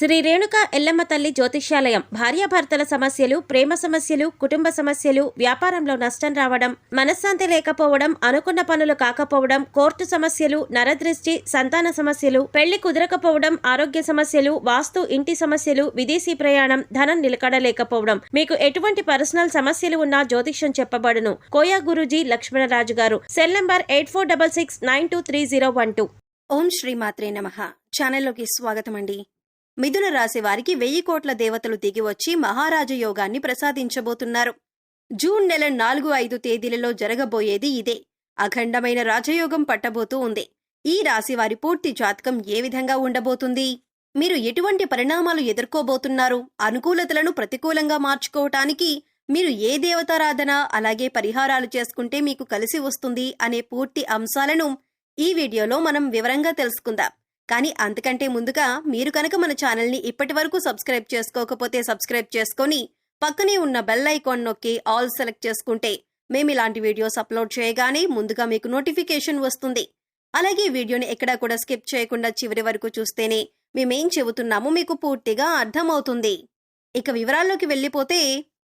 శ్రీ రేణుక ఎల్లమ్మ తల్లి జ్యోతిష్యాలయం భార్యాభర్తల సమస్యలు, ప్రేమ సమస్యలు, కుటుంబ సమస్యలు, వ్యాపారంలో నష్టం రావడం, మనశ్శాంతి లేకపోవడం, అనుకున్న పనులు కాకపోవడం, కోర్టు సమస్యలు, నరదృష్టి, సంతాన సమస్యలు, పెళ్లి కుదరకపోవడం, ఆరోగ్య సమస్యలు, వాస్తు, ఇంటి సమస్యలు, విదేశీ ప్రయాణం, ధనం నిలకడలేకపోవడం, మీకు ఎటువంటి పర్సనల్ సమస్యలు ఉన్నా జ్యోతిష్యం చెప్పబడును. కోయా గురూజీ లక్ష్మణరాజు గారు. Cell number 8466923012. ఓం శ్రీ మాత్రే నమః. ఛానల్లోకి స్వాగతం అండి. మిథున రాశి వారికి 1000 కోట్ల దేవతలు దిగివచ్చి మహారాజ యోగాన్ని ప్రసాదించబోతున్నారు. జూన్ నెల 4-5 తేదీలలో జరగబోయేది ఇదే. అఖండమైన రాజయోగం పట్టబోతూ ఉంది. ఈ రాశి వారి పూర్తి జాతకం ఏ విధంగా ఉండబోతుంది? మీరు ఎటువంటి పరిణామాలు ఎదుర్కోబోతున్నారు? అనుకూలతలను ప్రతికూలంగా మార్చుకోవటానికి మీరు ఏ దేవతారాధన అలాగే పరిహారాలు చేసుకుంటే మీకు కలిసి వస్తుంది అనే పూర్తి అంశాలను ఈ వీడియోలో మనం వివరంగా తెలుసుకుందాం. కానీ అంతకంటే ముందుగా మీరు కనుక మన ఛానల్ని ఇప్పటి వరకు సబ్స్క్రైబ్ చేసుకోకపోతే సబ్స్క్రైబ్ చేసుకొని పక్కనే ఉన్న బెల్ ఐకాన్ నొక్కి ఆల్ సెలెక్ట్ చేసుకుంటే మేము ఇలాంటి వీడియోస్ అప్లోడ్ చేయగానే ముందుగా మీకు నోటిఫికేషన్ వస్తుంది. అలాగే వీడియోని ఎక్కడా కూడా స్కిప్ చేయకుండా చివరి వరకు చూస్తేనే మేమేం చెబుతున్నామో మీకు పూర్తిగా అర్థమవుతుంది. ఇక వివరాల్లోకి వెళ్ళిపోతే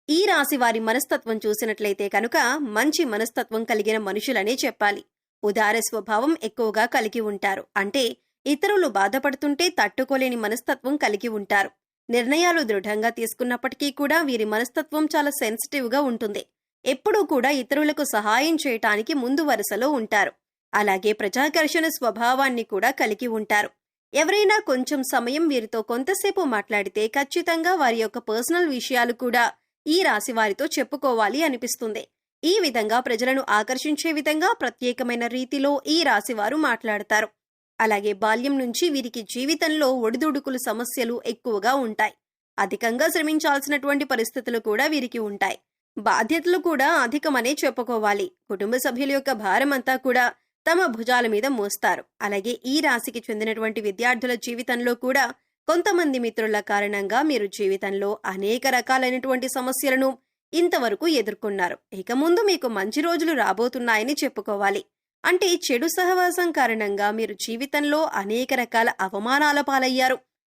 ఈ రాశి వారి మనస్తత్వం చూసినట్లయితే కనుక మంచి మనస్తత్వం కలిగిన మనుషులనే చెప్పాలి. ఉదార స్వభావం ఎక్కువగా కలిగి ఉంటారు. అంటే ఇతరులు బాధపడుతుంటే తట్టుకోలేని మనస్తత్వం కలిగి ఉంటారు. నిర్ణయాలు దృఢంగా తీసుకున్నప్పటికీ కూడా వీరి మనస్తత్వం చాలా సెన్సిటివ్గా ఉంటుంది. ఎప్పుడూ కూడా ఇతరులకు సహాయం చేయటానికి ముందు వరుసలో ఉంటారు. అలాగే ప్రజాకర్షణ స్వభావాన్ని కూడా కలిగి ఉంటారు. ఎవరైనా కొంచెం సమయం వీరితో కొంతసేపు మాట్లాడితే ఖచ్చితంగా వారి యొక్క పర్సనల్ విషయాలు కూడా ఈ రాశి వారితో చెప్పుకోవాలి అనిపిస్తుంది. ఈ విధంగా ప్రజలను ఆకర్షించే విధంగా ప్రత్యేకమైన రీతిలో ఈ రాశివారు మాట్లాడతారు. అలాగే బాల్యం నుంచి వీరికి జీవితంలో ఒడిదుడుకులు సమస్యలు ఎక్కువగా ఉంటాయి. అధికంగా శ్రమించాల్సినటువంటి పరిస్థితులు కూడా వీరికి ఉంటాయి. బాధ్యతలు కూడా అధికమనే చెప్పుకోవాలి. కుటుంబ సభ్యుల యొక్క భారం అంతా కూడా తమ భుజాల మీద మోస్తారు. అలాగే ఈ రాశికి చెందినటువంటి విద్యార్థుల జీవితంలో కూడా కొంతమంది మిత్రుల కారణంగా మీరు జీవితంలో అనేక రకాలైనటువంటి సమస్యలను ఇంతవరకు ఎదుర్కొన్నారు. ఇక ముందు మీకు మంచి రోజులు రాబోతున్నాయని చెప్పుకోవాలి. అంటే చెడు సహవాసం కారణంగా మీరు జీవితంలో అనేక రకాల అవమానాల పాలయ్యారు.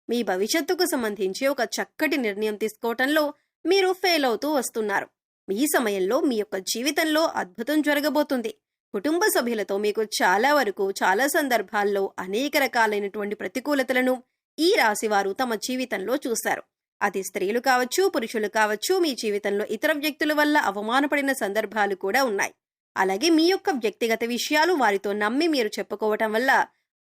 మీ భవిష్యత్తుకు సంబంధించి ఒక చక్కటి నిర్ణయం తీసుకోవటంలో మీరు ఫెయిల్ అవుతూ వస్తున్నారు. ఈ సమయంలో మీ యొక్క జీవితంలో అద్భుతం జరగబోతుంది. కుటుంబ సభ్యులతో మీకు చాలా సందర్భాల్లో అనేక రకాలైనటువంటి ప్రతికూలతలను ఈ రాశివారు తమ జీవితంలో చూశారు. అది స్త్రీలు కావచ్చు, పురుషులు కావచ్చు. మీ జీవితంలో ఇతర వ్యక్తుల వల్ల అవమానపడిన సందర్భాలు కూడా ఉన్నాయి. అలాగే మీ యొక్క వ్యక్తిగత విషయాలు వారితో నమ్మి మీరు చెప్పుకోవటం వల్ల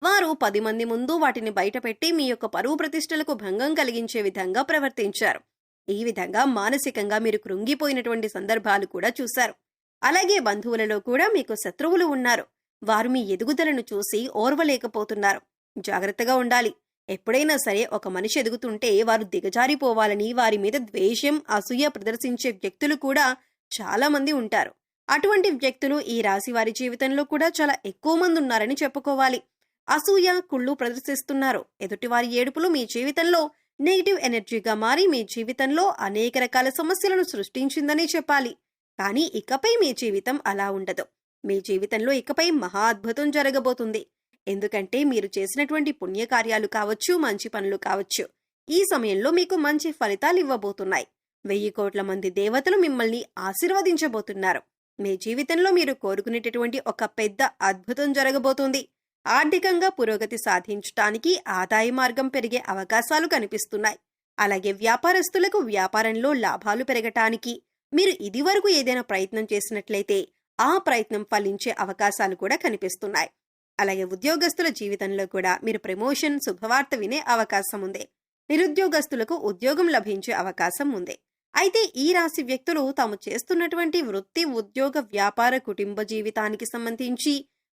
వారు 10 మంది ముందు వాటిని బయటపెట్టి మీ యొక్క పరువు ప్రతిష్టలకు భంగం కలిగించే విధంగా ప్రవర్తించారు. ఈ విధంగా మానసికంగా మీరు కృంగిపోయినటువంటి సందర్భాలు కూడా చూశారు. అలాగే బంధువులలో కూడా మీకు శత్రువులు ఉన్నారు. వారు మీ ఎదుగుదలను చూసి ఓర్వలేకపోతున్నారు. జాగ్రత్తగా ఉండాలి. ఎప్పుడైనా సరే ఒక మనిషి ఎదుగుతుంటే వారు దిగజారిపోవాలని వారి మీద ద్వేషం, అసూయ ప్రదర్శించే వ్యక్తులు కూడా చాలా మంది ఉంటారు. అటువంటి వ్యక్తులు ఈ రాశి వారి జీవితంలో కూడా చాలా ఎక్కువ మంది ఉన్నారని చెప్పుకోవాలి. అసూయ, కుళ్ళు ప్రదర్శిస్తున్నారు. ఎదుటివారి ఏడుపులు మీ జీవితంలో నెగిటివ్ ఎనర్జీగా మారి మీ జీవితంలో అనేక రకాల సమస్యలను సృష్టించిందని చెప్పాలి. కానీ ఇకపై మీ జీవితం అలా ఉండదు. మీ జీవితంలో ఇకపై మహా అద్భుతం జరగబోతుంది. ఎందుకంటే మీరు చేసినటువంటి పుణ్యకార్యాలు కావచ్చు, మంచి పనులు కావచ్చు, ఈ సమయంలో మీకు మంచి ఫలితాలు ఇవ్వబోతున్నాయి. 1000 కోట్ల మంది దేవతలు మిమ్మల్ని ఆశీర్వదించబోతున్నారు. మీ జీవితంలో మీరు కోరుకునేటటువంటి ఒక పెద్ద అద్భుతం జరగబోతుంది. ఆర్థికంగా పురోగతి సాధించడానికి ఆదాయ మార్గం పెరిగే అవకాశాలు కనిపిస్తున్నాయి. అలాగే వ్యాపారస్తులకు వ్యాపారంలో లాభాలు పెరగటానికి మీరు ఇదివరకు ఏదైనా ప్రయత్నం చేసినట్లయితే ఆ ప్రయత్నం ఫలించే అవకాశాలు కూడా కనిపిస్తున్నాయి. అలాగే ఉద్యోగస్తుల జీవితంలో కూడా మీరు ప్రమోషన్, శుభవార్త వినే అవకాశం ఉంది. నిరుద్యోగస్తులకు ఉద్యోగం లభించే అవకాశం ఉంది. అయితే ఈ రాశి వ్యక్తులు తాము చేస్తున్నటువంటి వృత్తి, ఉద్యోగ, వ్యాపార, కుటుంబ జీవితానికి సంబంధించి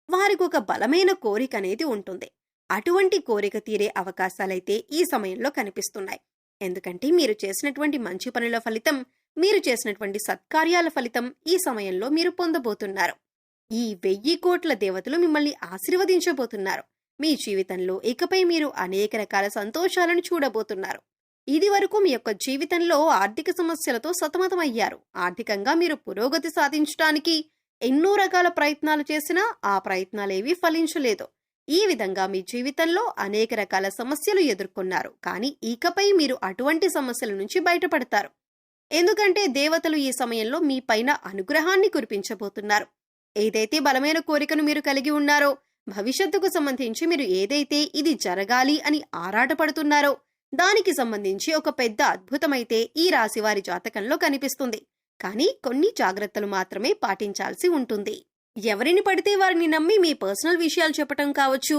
వారికి ఒక బలమైన కోరిక అనేది ఉంటుంది. అటువంటి కోరిక తీరే అవకాశాలైతే ఈ సమయంలో కనిపిస్తున్నాయి. ఎందుకంటే మీరు చేసినటువంటి మంచి పనుల ఫలితం, మీరు చేసినటువంటి సత్కార్యాల ఫలితం ఈ సమయంలో మీరు పొందబోతున్నారు. ఈ 1000 కోట్ల దేవతలు మిమ్మల్ని ఆశీర్వదించబోతున్నారు. మీ జీవితంలో ఇకపై మీరు అనేక రకాల సంతోషాలను చూడబోతున్నారు. ఇది వరకు మీ యొక్క జీవితంలో ఆర్థిక సమస్యలతో సతమతమయ్యారు. ఆర్థికంగా మీరు పురోగతి సాధించడానికి ఎన్నో రకాల ప్రయత్నాలు చేసినా ఆ ప్రయత్నాలేవీ ఫలించలేదు. ఈ విధంగా మీ జీవితంలో అనేక రకాల సమస్యలు ఎదుర్కొన్నారు, కానీ ఇకపై మీరు అటువంటి సమస్యల నుంచి బయటపడతారు. ఎందుకంటే దేవతలు ఈ సమయంలో మీ పైన అనుగ్రహాన్ని కురిపించబోతున్నారు. ఏదైతే బలమైన కోరికను మీరు కలిగి ఉన్నారో, భవిష్యత్తుకు సంబంధించి మీరు ఏదైతే ఇది జరగాలి అని ఆరాటపడుతున్నారో దానికి సంబంధించి ఒక పెద్ద అద్భుతమైతే ఈ రాశివారి జాతకంలో కనిపిస్తుంది. కానీ కొన్ని జాగ్రత్తలు మాత్రమే పాటించాల్సి ఉంటుంది. ఎవరిని పడితే వారిని నమ్మి మీ పర్సనల్ విషయాలు చెప్పటం కావచ్చు,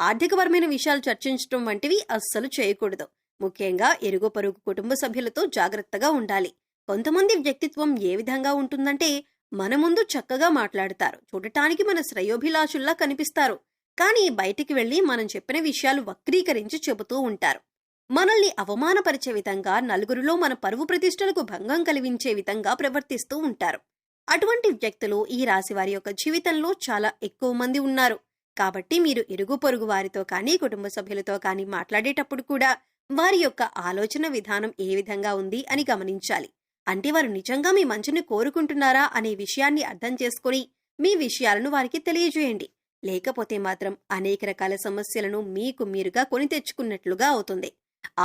ఆర్థికపరమైన విషయాలు చర్చించడం వంటివి అస్సలు చేయకూడదు. ముఖ్యంగా ఇరుగు పొరుగు కుటుంబ సభ్యులతో జాగ్రత్తగా ఉండాలి. కొంతమంది వ్యక్తిత్వం ఏ విధంగా ఉంటుందంటే, మన ముందు చక్కగా మాట్లాడతారు, చూడటానికి మన శ్రేయోభిలాషుల్లా కనిపిస్తారు, కానీ బయటికి వెళ్లి మనం చెప్పిన విషయాలు వక్రీకరించి చెబుతూ ఉంటారు. మనల్ని అవమానపరిచే విధంగా, నలుగురిలో మన పరువు ప్రతిష్టలకు భంగం కలిగించే విధంగా ప్రవర్తిస్తూ ఉంటారు. అటువంటి వ్యక్తులు ఈ రాశి వారి యొక్క జీవితంలో చాలా ఎక్కువ మంది ఉన్నారు. కాబట్టి మీరు ఇరుగు పొరుగు వారితో కానీ కుటుంబ సభ్యులతో కానీ మాట్లాడేటప్పుడు కూడా వారి యొక్క ఆలోచన విధానం ఏ విధంగా ఉంది అని గమనించాలి. అంటే వారు నిజంగా మీ మంచిని కోరుకుంటున్నారా అనే విషయాన్ని అర్థం చేసుకుని మీ విషయాలను వారికి తెలియజేయండి. లేకపోతే మాత్రం అనేక రకాల సమస్యలను మీకు మీరుగా కొని తెచ్చుకున్నట్లుగా అవుతుంది.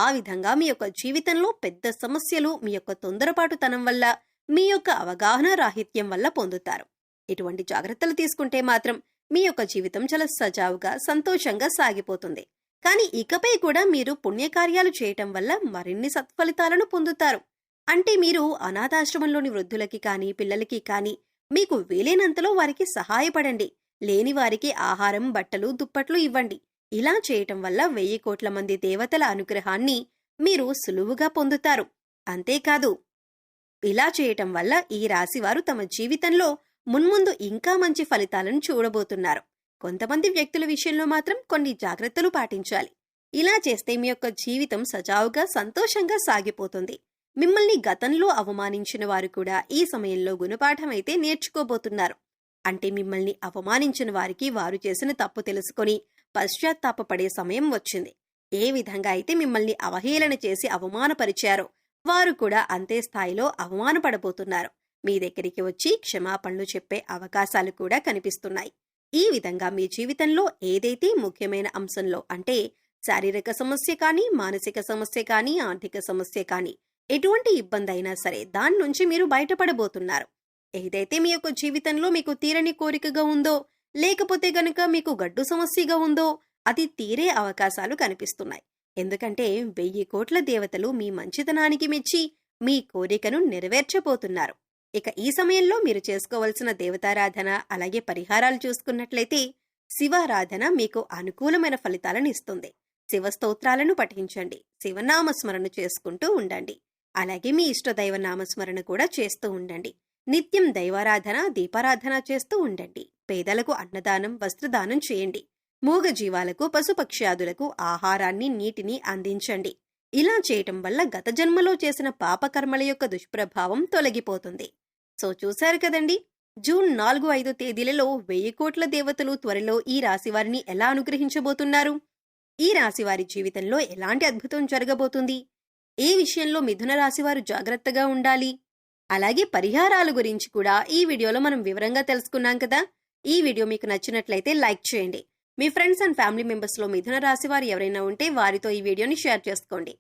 ఆ విధంగా మీ యొక్క జీవితంలో పెద్ద సమస్యలు మీ యొక్క తొందరపాటుతనం వల్ల, మీ యొక్క అవగాహన రాహిత్యం వల్ల పొందుతారు. ఇటువంటి జాగ్రత్తలు తీసుకుంటే మాత్రం మీ యొక్క జీవితం చాలా సజావుగా, సంతోషంగా సాగిపోతుంది. కానీ ఇకపై కూడా మీరు పుణ్యకార్యాలు చేయటం వల్ల మరిన్ని సత్ఫలితాలను పొందుతారు. అంటే మీరు అనాథాశ్రమంలోని వృద్ధులకి కానీ పిల్లలకి కానీ మీకు వీలైనంతలో వారికి సహాయపడండి. లేని వారికి ఆహారం, బట్టలు, దుప్పట్లు ఇవ్వండి. ఇలా చేయటం వల్ల 1000 కోట్ల మంది దేవతల అనుగ్రహాన్ని మీరు సులువుగా పొందుతారు. అంతేకాదు, ఇలా చేయటం వల్ల ఈ రాశివారు తమ జీవితంలో మున్ముందు ఇంకా మంచి ఫలితాలను చూడబోతున్నారు. కొంతమంది వ్యక్తుల విషయంలో మాత్రం కొన్ని జాగ్రత్తలు పాటించాలి. ఇలా చేస్తే మీ యొక్క జీవితం సజావుగా, సంతోషంగా సాగిపోతుంది. మిమ్మల్ని గతంలో అవమానించిన వారు కూడా ఈ సమయంలో గుణపాఠమైతే నేర్చుకోబోతున్నారు. అంటే మిమ్మల్ని అవమానించిన వారికి వారు చేసిన తప్పు తెలుసుకొని పశ్చాత్తాపపడే సమయం వచ్చింది. ఏ విధంగా అయితే మిమ్మల్ని అవహేళన చేసి అవమానపరిచారో వారు కూడా అంతే స్థాయిలో అవమానపడబోతున్నారు. మీ దగ్గరికి వచ్చి క్షమాపణలు చెప్పే అవకాశాలు కూడా కనిపిస్తున్నాయి. ఈ విధంగా మీ జీవితంలో ఏదైతే ముఖ్యమైన అంశంలో, అంటే శారీరక సమస్య కానీ, మానసిక సమస్య కానీ, ఆర్థిక సమస్య కానీ, ఎటువంటి ఇబ్బంది అయినా సరే దాని నుంచి మీరు బయటపడబోతున్నారు. ఏదైతే మీ యొక్క జీవితంలో మీకు తీరని కోరికగా ఉందో, లేకపోతే గనుక మీకు గడ్డు సమస్యగా ఉందో అది తీరే అవకాశాలు కనిపిస్తున్నాయి. ఎందుకంటే 1000 కోట్ల దేవతలు మీ మంచితనానికి మెచ్చి మీ కోరికను నెరవేర్చబోతున్నారు. ఇక ఈ సమయంలో మీరు చేసుకోవలసిన దేవతారాధన, అలాగే పరిహారాలు చూసుకున్నట్లయితే శివారాధన మీకు అనుకూలమైన ఫలితాలను ఇస్తుంది. శివ స్తోత్రాలను పఠించండి, శివనామస్మరణ చేసుకుంటూ ఉండండి. అలాగే మీ ఇష్ట దైవ నామస్మరణ కూడా చేస్తూ ఉండండి. నిత్యం దైవారాధన, దీపారాధన చేస్తూ ఉండండి. పేదలకు అన్నదానం, వస్త్రదానం చేయండి. మూగ జీవాలకు, పశుపక్ష్యాదులకు ఆహారాన్ని, నీటిని అందించండి. ఇలా చేయటం వల్ల గత జన్మలో చేసిన పాపకర్మల యొక్క దుష్ప్రభావం తొలగిపోతుంది. సో చూశారు కదండి, జూన్ 4, 5 తేదీలలో 1000 కోట్ల దేవతలు త్వరలో ఈ రాశివారిని ఎలా అనుగ్రహించబోతున్నారు? ఈ రాశివారి జీవితంలో ఎలాంటి అద్భుతం జరగబోతుంది? ఏ విషయంలో మిథున రాశివారు జాగ్రత్తగా ఉండాలి? అలాగే పరిహారాల గురించి కూడా ఈ వీడియోలో మనం వివరంగా తెలుసుకున్నాం కదా. ఈ వీడియో మీకు నచ్చినట్లయితే లైక్ చేయండి. మీ ఫ్రెండ్స్ అండ్ ఫ్యామిలీ మెంబర్స్లో మిథున రాశి వారు ఎవరైనా ఉంటే వారితో ఈ వీడియోని షేర్ చేసుకోండి.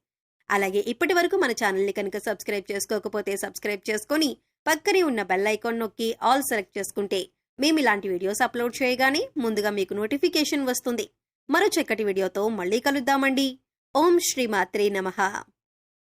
అలాగే ఇప్పటి వరకు మన ఛానల్ని కనుక సబ్స్క్రైబ్ చేసుకోకపోతే సబ్స్క్రైబ్ చేసుకొని పక్కనే ఉన్న బెల్ ఐకాన్ నొక్కి ఆల్ సెలెక్ట్ చేసుకుంటే మేము ఇలాంటి వీడియోస్ అప్లోడ్ చేయగానే ముందుగా మీకు నోటిఫికేషన్ వస్తుంది. మరో చక్కటి వీడియోతో మళ్ళీ కలుద్దామండి. ఓం శ్రీ మాత్రే నమః.